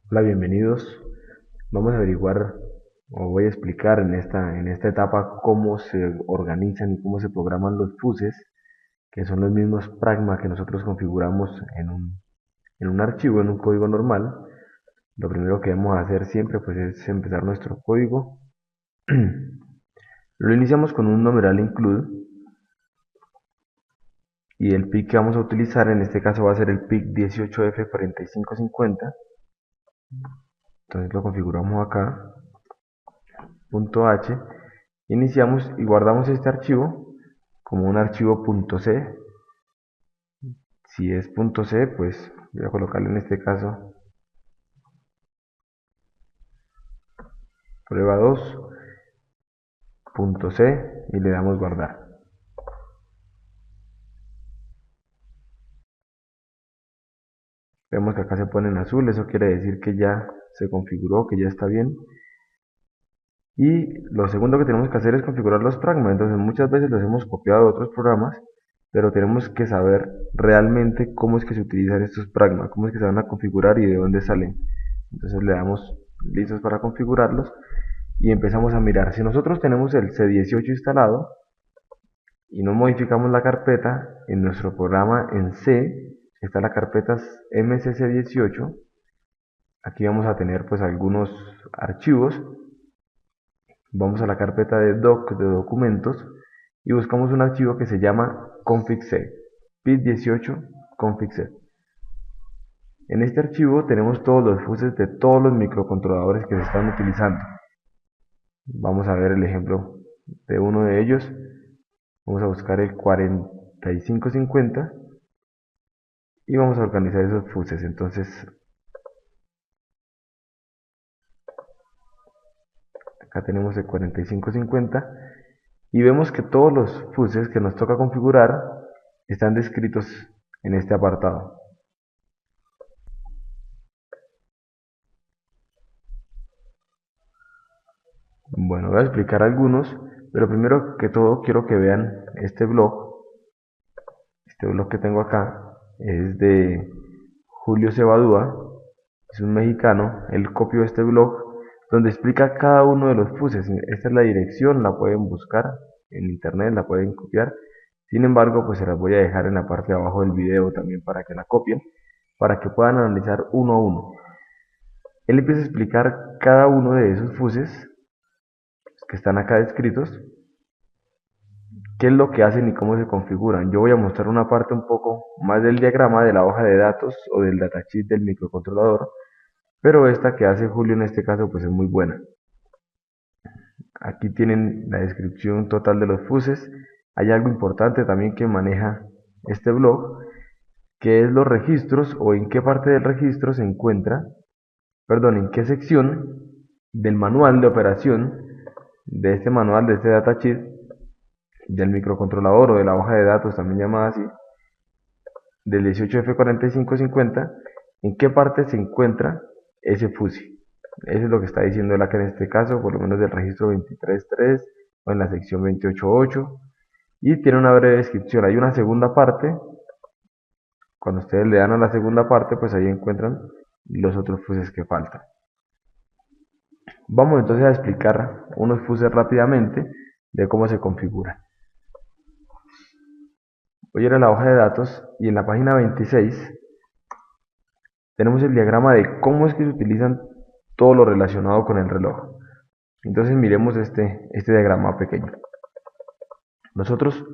Hola, bienvenidos. Vamos a averiguar o voy a explicar en esta etapa cómo se organizan y cómo se programan los fuses, que son los mismos pragma que nosotros configuramos en un archivo, en un código normal. Lo primero que debemos hacer siempre pues, es empezar nuestro código. Lo iniciamos con un numeral include y el PIC que vamos a utilizar en este caso va a ser el PIC 18F4550. Entonces lo configuramos acá, .h. Iniciamos y guardamos este archivo como un archivo .c. Si es .c, pues voy a colocarle en este caso prueba 2.c y le damos guardar. Vemos que acá se pone en azul, eso quiere decir que ya se configuró, que ya está bien. Y lo segundo que tenemos que hacer es configurar los pragmas. Entonces muchas veces los hemos copiado de otros programas, pero tenemos que saber realmente cómo es que se utilizan estos pragmas, cómo es que se van a configurar y de dónde salen. Entonces le damos listos para configurarlos y empezamos a mirar. Si nosotros tenemos el C18 instalado y no modificamos la carpeta, en nuestro programa en C está la carpeta mcc18. Aquí vamos a tener pues algunos archivos. Vamos a la carpeta de doc de documentos y buscamos un archivo que se llama config.c, pid18 config.c. En este archivo tenemos todos los fuses de todos los microcontroladores que se están utilizando. Vamos a ver el ejemplo de uno de ellos. Vamos a buscar el 4550 y vamos a organizar esos fuses. Entonces acá tenemos el 4550 y vemos que todos los fuses que nos toca configurar están descritos en este apartado. Bueno, voy a explicar algunos, pero primero que todo quiero que vean este blog. Este blog que tengo acá es de Julio Cebadúa, es un mexicano. Él copió este blog donde explica cada uno de los fuses. Esta es la dirección, la pueden buscar en internet, la pueden copiar. Sin embargo, pues se las voy a dejar en la parte de abajo del video también para que la copien, para que puedan analizar uno a uno. Él empieza a explicar cada uno de esos fuses que están acá descritos, qué es lo que hacen y cómo se configuran. Yo voy a mostrar una parte un poco más del diagrama de la hoja de datos o del datasheet del microcontrolador, pero esta que hace Julio en este caso pues es muy buena. Aquí tienen la descripción total de los fuses. Hay algo importante también que maneja este blog, que es los registros o en qué parte del registro se encuentra, perdón, en qué sección del manual de operación de este manual, de este datasheet del microcontrolador o de la hoja de datos, también llamada así, del 18F4550, en qué parte se encuentra ese fuse. Eso es lo que está diciendo él acá en este caso, por lo menos del registro 23.3 o en la sección 28.8. Y tiene una breve descripción. Hay una segunda parte. Cuando ustedes le dan a la segunda parte, pues ahí encuentran los otros fuses que faltan. Vamos entonces a explicar unos fuses rápidamente de cómo se configura. Voy a ir a la hoja de datos y en la página 26 tenemos el diagrama de cómo es que se utilizan todo lo relacionado con el reloj. Entonces miremos este diagrama pequeño. Nosotros,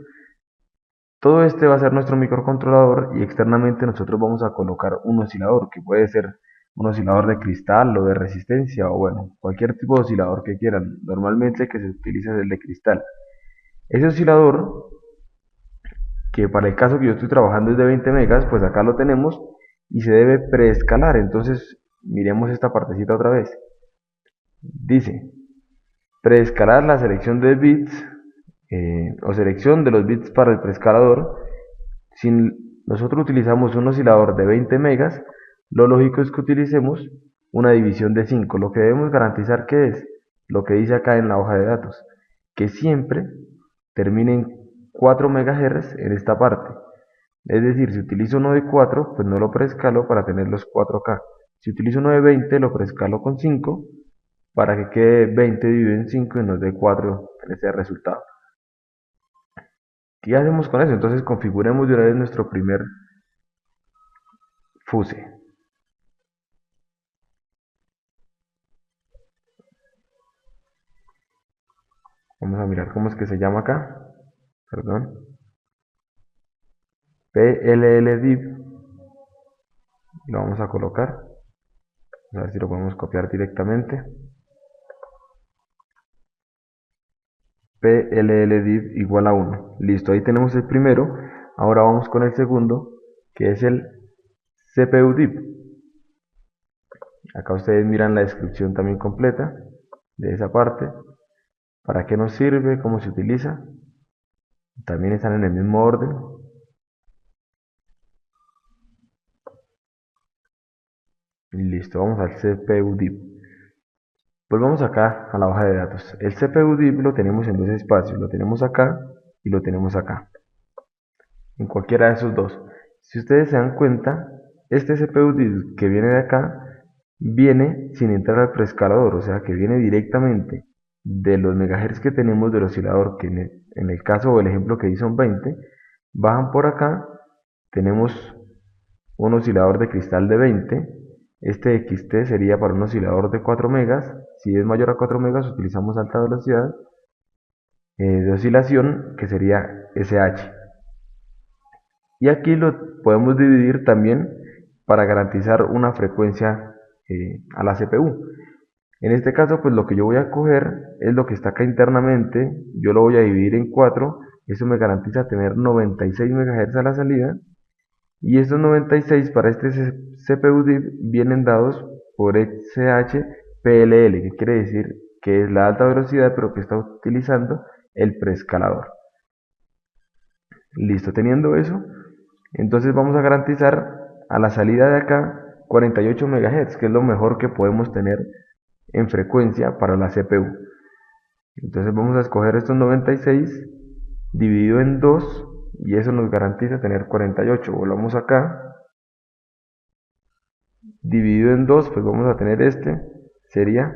todo este va a ser nuestro microcontrolador y externamente nosotros vamos a colocar un oscilador, que puede ser un oscilador de cristal o de resistencia o bueno, cualquier tipo de oscilador que quieran. Normalmente el que se utiliza es el de cristal. Ese oscilador, que para el caso que yo estoy trabajando es de 20 megas, pues acá lo tenemos y se debe preescalar. Entonces miremos esta partecita otra vez. Dice, preescalar la selección de bits o selección de los bits para el preescalador. Si nosotros utilizamos un oscilador de 20 megas, lo lógico es que utilicemos una división de 5. Lo que debemos garantizar que es lo que dice acá en la hoja de datos, que siempre termine en 4 MHz en esta parte. Es decir, si utilizo uno de 4, pues no lo preescalo para tener los 4K, Si utilizo uno de 20, lo preescalo con 5 para que quede 20 dividido en 5 y nos dé 4 en ese resultado. ¿Qué hacemos con eso? Entonces configuremos de una vez nuestro primer fuse. Vamos a mirar cómo es que se llama acá. Perdón. PLLDiv. Lo vamos a colocar. A ver si lo podemos copiar directamente. PLLdiv igual a 1. Listo, ahí tenemos el primero. Ahora vamos con el segundo, que es el CPUdiv. Acá ustedes miran la descripción también completa de esa parte. ¿Para qué nos sirve? ¿Cómo se utiliza? También están en el mismo orden. Listo, vamos al CPUdiv. Volvamos acá a la hoja de datos. El CPUdiv lo tenemos en dos espacios. Lo tenemos acá y lo tenemos acá. En cualquiera de esos dos. Si ustedes se dan cuenta, este CPUdiv que viene de acá viene sin entrar al preescalador, o sea que viene directamente de los megahertz que tenemos del oscilador, que en el caso o el ejemplo que hice son 20, bajan por acá, tenemos un oscilador de cristal de 20, este XT sería para un oscilador de 4 megas, si es mayor a 4 megas utilizamos alta velocidad de oscilación, que sería SH. Y aquí lo podemos dividir también para garantizar una frecuencia a la CPU. En este caso, pues lo que yo voy a coger es lo que está acá internamente, yo lo voy a dividir en 4, eso me garantiza tener 96 MHz a la salida, y estos 96 para este CPUDIV vienen dados por SH-PLL, que quiere decir que es la alta velocidad, pero que está utilizando el preescalador. Listo, teniendo eso, entonces vamos a garantizar a la salida de acá 48 MHz, que es lo mejor que podemos tener en frecuencia para la CPU. Entonces vamos a escoger estos 96 dividido en 2 y eso nos garantiza tener 48. Volvamos acá, dividido en 2, pues vamos a tener este, sería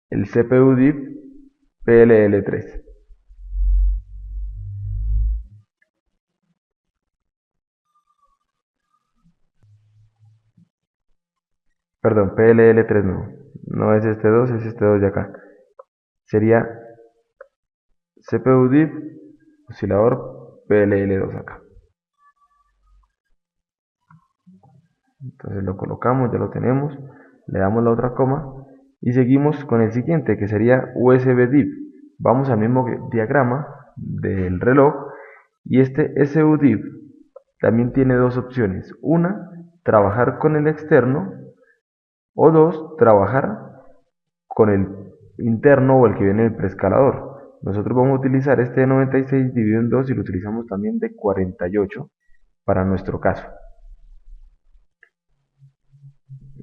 el CPUDIV PLL3. Perdón, PLL3 no es este 2, es este 2 de acá. Sería CPUDIV oscilador PLL2 acá. Entonces lo colocamos, ya lo tenemos, le damos la otra coma y seguimos con el siguiente, que sería USB-DIV. Vamos al mismo diagrama del reloj y este SUDIV también tiene dos opciones. Una, trabajar con el externo, o dos, trabajar con el interno o el que viene del preescalador. Nosotros vamos a utilizar este de 96 dividido en 2 y lo utilizamos también de 48 para nuestro caso.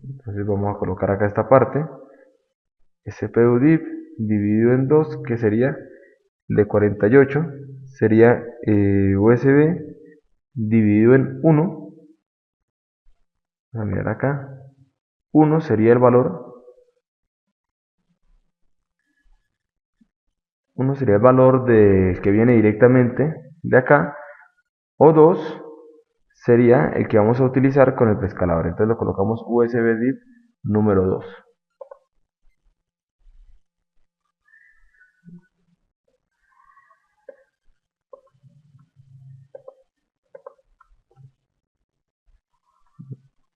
Entonces vamos a colocar acá esta parte, SPUDIV dividido en 2, que sería de 48, sería USB dividido en 1, vamos a mirar acá, 1 sería el valor, 1 sería el valor que viene directamente de acá, o 2 sería el que vamos a utilizar con el preescalador. Entonces lo colocamos USB-DIV número 2.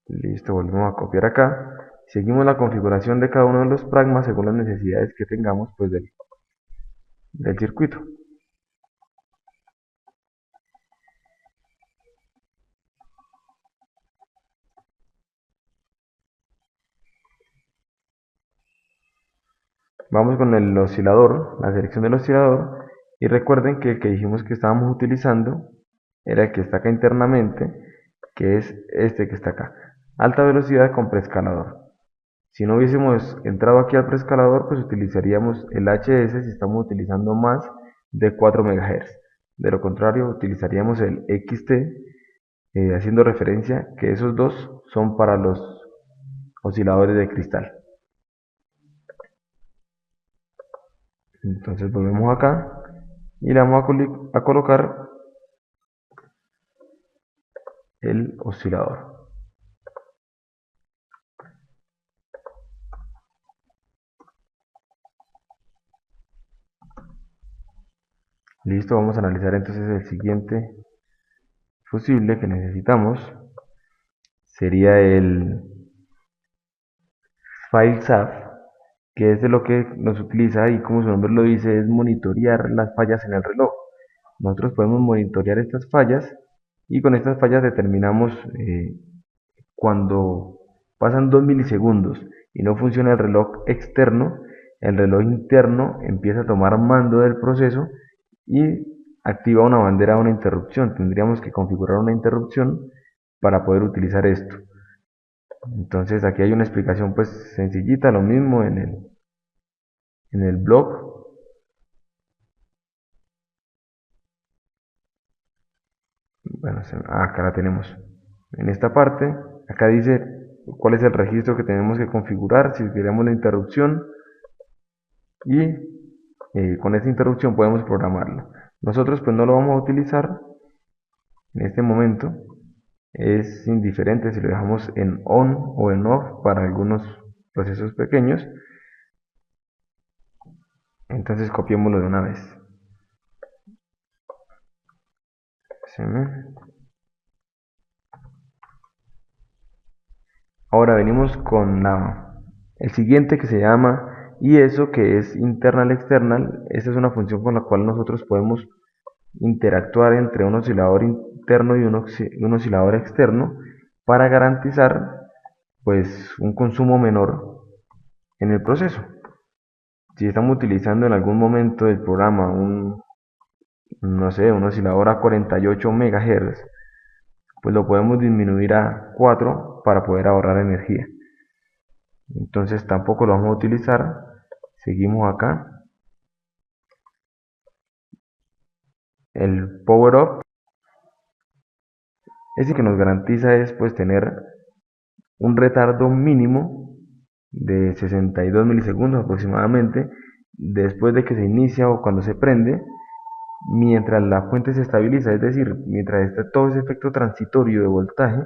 Listo, volvemos a copiar acá. Seguimos la configuración de cada uno de los pragmas según las necesidades que tengamos pues del circuito. Vamos con el oscilador, la selección del oscilador, y recuerden que el que dijimos que estábamos utilizando era el que está acá internamente, que es este que está acá, alta velocidad con preescalador. Si no hubiésemos entrado aquí al preescalador, pues utilizaríamos el HS si estamos utilizando más de 4 MHz. De lo contrario, utilizaríamos el XT haciendo referencia que esos dos son para los osciladores de cristal. Entonces volvemos acá y le vamos a colocar el oscilador. Listo, vamos a analizar entonces el siguiente fusible que necesitamos. Sería el FileSAF, que es de lo que nos utiliza y como su nombre lo dice es monitorear las fallas en el reloj. Nosotros podemos monitorear estas fallas y con estas fallas determinamos cuando pasan 2 milisegundos y no funciona el reloj externo, el reloj interno empieza a tomar mando del proceso y activa una bandera de una interrupción. Tendríamos que configurar una interrupción para poder utilizar esto. Entonces aquí hay una explicación pues sencillita, lo mismo en el blog. Bueno, acá la tenemos. En esta parte, acá dice cuál es el registro que tenemos que configurar si queremos la interrupción y con esta interrupción podemos programarlo. Nosotros pues no lo vamos a utilizar en este momento. Es indiferente si lo dejamos en on o en off para algunos procesos pequeños. Entonces copiémoslo de una vez. Ahora venimos con el siguiente que se llama IESO, que es internal external. Esta es una función con la cual nosotros podemos interactuar entre un oscilador interno y un oscilador externo para garantizar pues un consumo menor en el proceso. Si estamos utilizando en algún momento del programa no sé, un oscilador a 48 MHz, pues lo podemos disminuir a 4 para poder ahorrar energía. Entonces tampoco lo vamos a utilizar. Seguimos acá. El power up, ese que nos garantiza es pues tener un retardo mínimo de 62 milisegundos aproximadamente después de que se inicia o cuando se prende, mientras la fuente se estabiliza, es decir, mientras esté todo ese efecto transitorio de voltaje,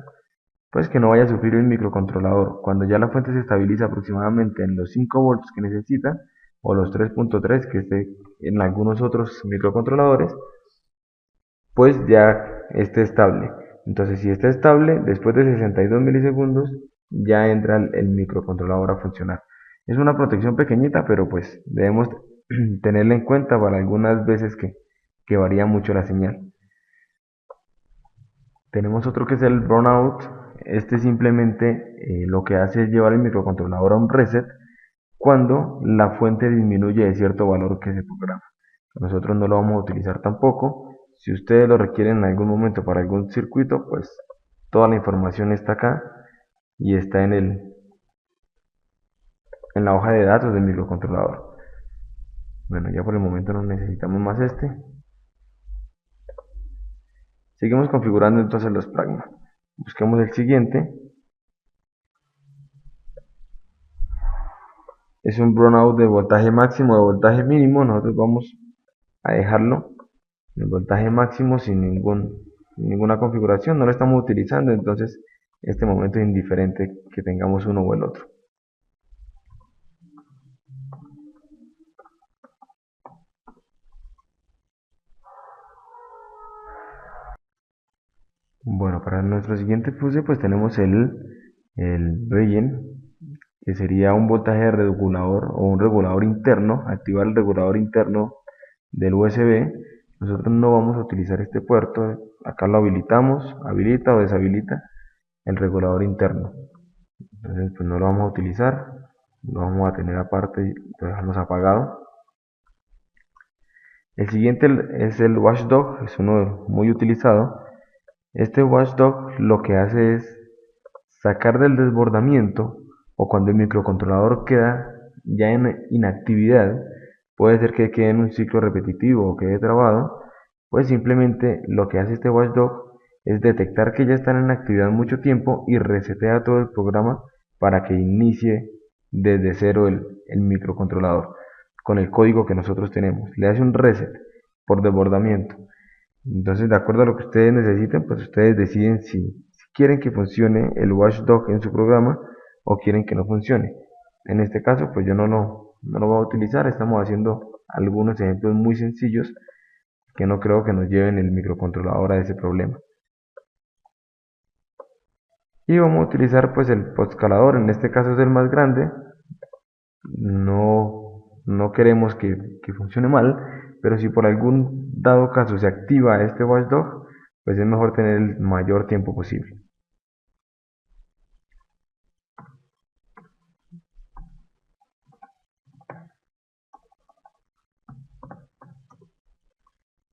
pues que no vaya a sufrir el microcontrolador. Cuando ya la fuente se estabiliza aproximadamente en los 5 volts que necesita o los 3.3 que esté en algunos otros microcontroladores, pues ya esté estable. Entonces si está estable, después de 62 milisegundos ya entra el microcontrolador a funcionar. Es una protección pequeñita, pero pues debemos tenerla en cuenta para algunas veces que varía mucho la señal. Tenemos otro que es el burnout. Este simplemente lo que hace es llevar el microcontrolador a un reset cuando la fuente disminuye de cierto valor que se programa. Nosotros no lo vamos a utilizar tampoco. Si ustedes lo requieren en algún momento para algún circuito, pues toda la información está acá y está en la hoja de datos del microcontrolador. Bueno, ya por el momento no necesitamos más este. Seguimos configurando entonces los pragma. Busquemos el siguiente. Es un burnout de voltaje máximo, de voltaje mínimo. Nosotros vamos a dejarlo en el voltaje máximo sin ninguna configuración. No lo estamos utilizando, entonces este momento es indiferente que tengamos uno o el otro. Bueno, para nuestro siguiente fuse pues tenemos el bridging, que sería un voltaje regulador o un regulador interno, activar el regulador interno del USB. Nosotros no vamos a utilizar este puerto, acá lo habilitamos, habilita o deshabilita el regulador interno. Entonces pues no lo vamos a utilizar, lo vamos a tener aparte y lo dejamos apagado. El siguiente es el watchdog, es uno muy utilizado. Este watchdog lo que hace es sacar del desbordamiento o cuando el microcontrolador queda ya en inactividad, puede ser que quede en un ciclo repetitivo o quede trabado, pues simplemente lo que hace este watchdog es detectar que ya están en actividad mucho tiempo y resetea todo el programa para que inicie desde cero el microcontrolador con el código que nosotros tenemos. Le hace un reset por desbordamiento. Entonces, de acuerdo a lo que ustedes necesiten, pues ustedes deciden si quieren que funcione el watchdog en su programa o quieren que no funcione. En este caso, pues yo no lo voy a utilizar. Estamos haciendo algunos ejemplos muy sencillos que no creo que nos lleven el microcontrolador a ese problema. Y vamos a utilizar pues el poscalador, en este caso es el más grande. No queremos que funcione mal, pero si por algún dado caso se activa este watchdog, pues es mejor tener el mayor tiempo posible.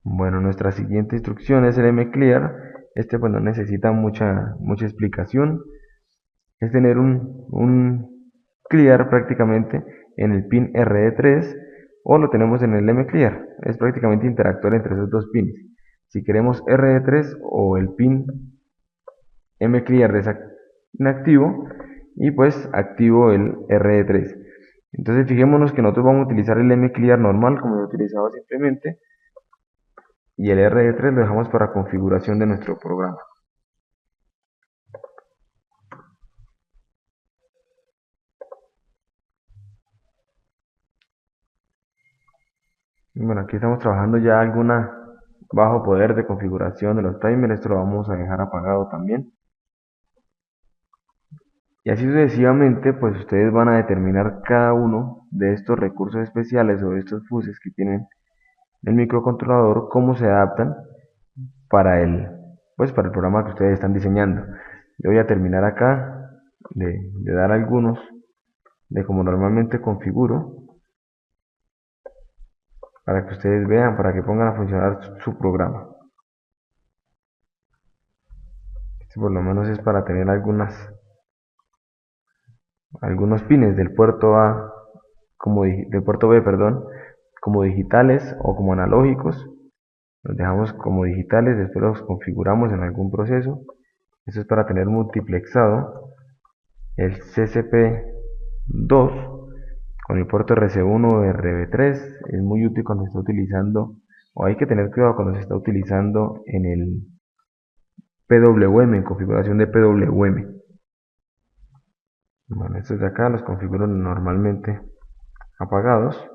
Bueno, nuestra siguiente instrucción es el mclear. Este pues no necesita mucha explicación. Es tener un clear prácticamente en el pin RD3 o lo tenemos en el mclear. Es prácticamente interactuar entre esos dos pins. Si queremos RD3 o el pin mclear inactivo y pues activo el RD3. Entonces fijémonos que nosotros vamos a utilizar el mclear normal como lo he utilizado simplemente y el RD3 lo dejamos para configuración de nuestro programa. Bueno, aquí estamos trabajando ya alguna bajo poder de configuración de los timers. Esto lo vamos a dejar apagado también. Y así sucesivamente, pues ustedes van a determinar cada uno de estos recursos especiales o de estos fuses que tienen el microcontrolador, cómo se adaptan para para el programa que ustedes están diseñando. Yo voy a terminar acá de dar algunos de como normalmente configuro para que ustedes vean, para que pongan a funcionar su programa. Este por lo menos es para tener algunos pines del puerto A, del puerto B, perdón, como digitales o como analógicos. Los dejamos como digitales, después los configuramos en algún proceso. Esto es para tener multiplexado el CCP2 con el puerto RC1 o RB3. Es muy útil cuando se está utilizando, o hay que tener cuidado cuando se está utilizando en el PWM, en configuración de PWM. Bueno, estos de acá los configuro normalmente apagados.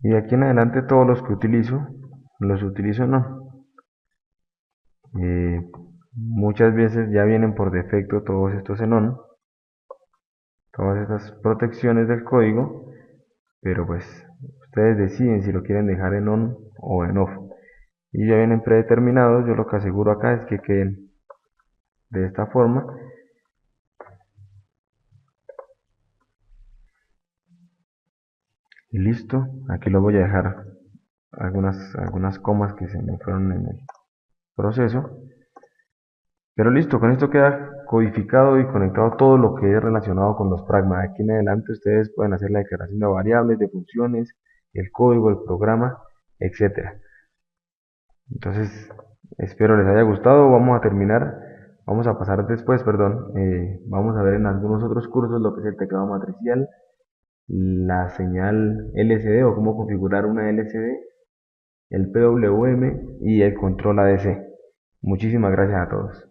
Y de aquí en adelante todos los que los utilizo no. Muchas veces ya vienen por defecto todos estos en on, todas estas protecciones del código, pero pues ustedes deciden si lo quieren dejar en on o en off. Y ya vienen predeterminados, yo lo que aseguro acá es que queden de esta forma. Y listo, aquí lo voy a dejar algunas comas que se me fueron en el proceso. Pero listo, con esto queda codificado y conectado todo lo que es relacionado con los pragmas. De aquí en adelante ustedes pueden hacer la declaración de variables, de funciones, el código, el programa, etcétera. Entonces, espero les haya gustado. Vamos a pasar después, perdón. Vamos a ver en algunos otros cursos lo que es el teclado matricial, la señal LCD o cómo configurar una LCD, el PWM y el control ADC. Muchísimas gracias a todos.